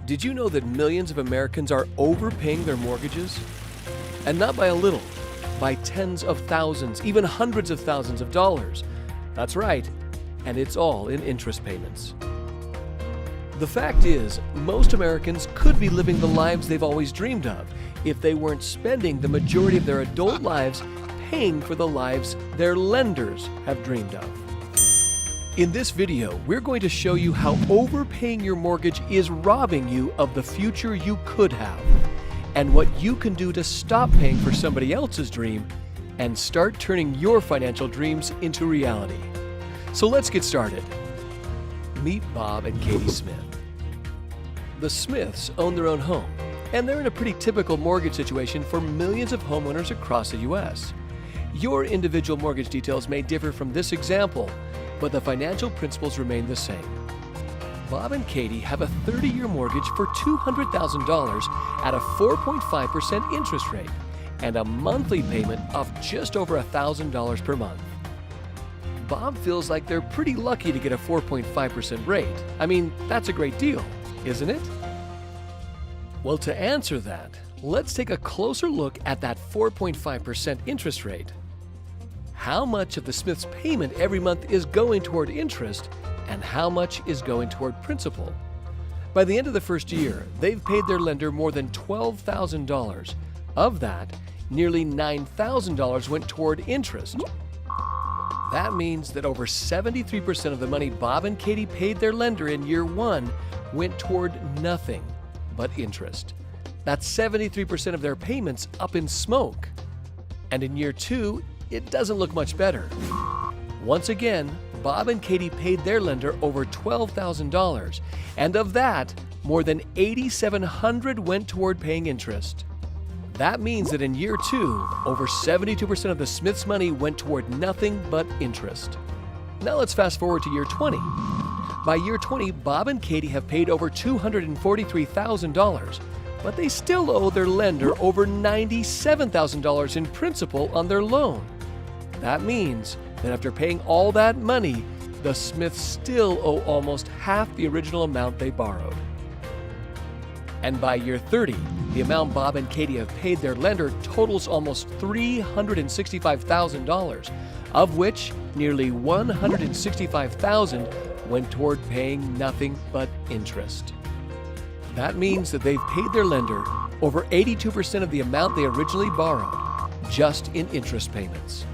Did you know that millions of Americans are overpaying their mortgages? And not by a little, by tens of thousands, even hundreds of thousands of dollars. That's right, and it's all in interest payments. The fact is, most Americans could be living the lives they've always dreamed of if they weren't spending the majority of their adult lives paying for the lives their lenders have dreamed of. In this video, we're going to show you how overpaying your mortgage is robbing you of the future you could have, and what you can do to stop paying for somebody else's dream and start turning your financial dreams into reality. So let's get started. Meet Bob and Katie Smith. The Smiths own their own home, and they're in a pretty typical mortgage situation for millions of homeowners across the U.S. Your individual mortgage details may differ from this example, but the financial principles remain the same. Bob and Katie have a 30-year mortgage for $200,000 at a 4.5% interest rate and a monthly payment of just over $1,000 per month. Bob feels like they're pretty lucky to get a 4.5% rate. I mean, that's a great deal, isn't it? Well, to answer that, let's take a closer look at that 4.5% interest rate. How much of the Smiths' payment every month is going toward interest and how much is going toward principal? By the end of the first year, they've paid their lender more than $12,000. Of that, nearly $9,000 went toward interest. That means that over 73% of the money Bob and Katie paid their lender in year one went toward nothing but interest. That's 73% of their payments up in smoke. And in year two, it doesn't look much better. Once again, Bob and Katie paid their lender over $12,000, and of that, more than $8,700 went toward paying interest. That means that in year two, over 72% of the Smiths' money went toward nothing but interest. Now let's fast forward to year 20. By year 20, Bob and Katie have paid over $243,000, but they still owe their lender over $97,000 in principal on their loan. That means that after paying all that money, the Smiths still owe almost half the original amount they borrowed. And by year 30, the amount Bob and Katie have paid their lender totals almost $365,000, of which nearly $165,000 went toward paying nothing but interest. That means that they've paid their lender over 82% of the amount they originally borrowed, just in interest payments.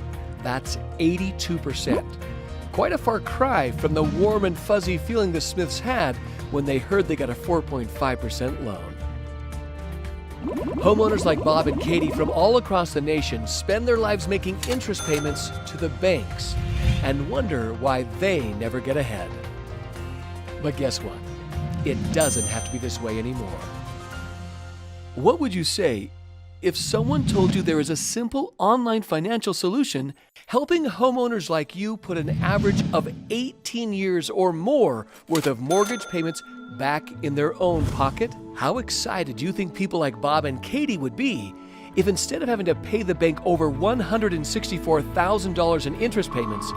That's 82%. Quite a far cry from the warm and fuzzy feeling the Smiths had when they heard they got a 4.5% loan. Homeowners like Bob and Katie from all across the nation spend their lives making interest payments to the banks and wonder why they never get ahead. But guess what? It doesn't have to be this way anymore. What would you say if someone told you there is a simple online financial solution helping homeowners like you put an average of 18 years or more worth of mortgage payments back in their own pocket? How excited do you think people like Bob and Katie would be if instead of having to pay the bank over $164,000 in interest payments,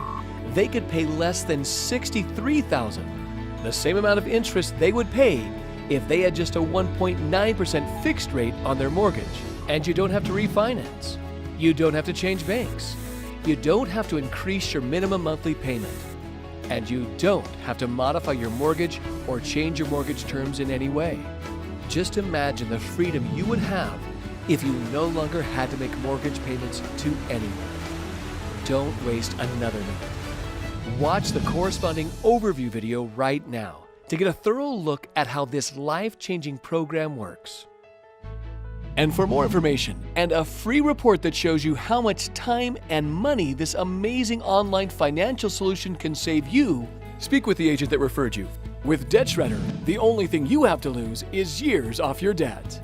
they could pay less than $63,000, the same amount of interest they would pay if they had just a 1.9% fixed rate on their mortgage? And you don't have to refinance. You don't have to change banks. You don't have to increase your minimum monthly payment. And you don't have to modify your mortgage or change your mortgage terms in any way. Just imagine the freedom you would have if you no longer had to make mortgage payments to anyone. Don't waste another minute. Watch the corresponding overview video right now to get a thorough look at how this life-changing program works. And for more information and a free report that shows you how much time and money this amazing online financial solution can save you, speak with the agent that referred you. With Debt Shredder, the only thing you have to lose is years off your debt.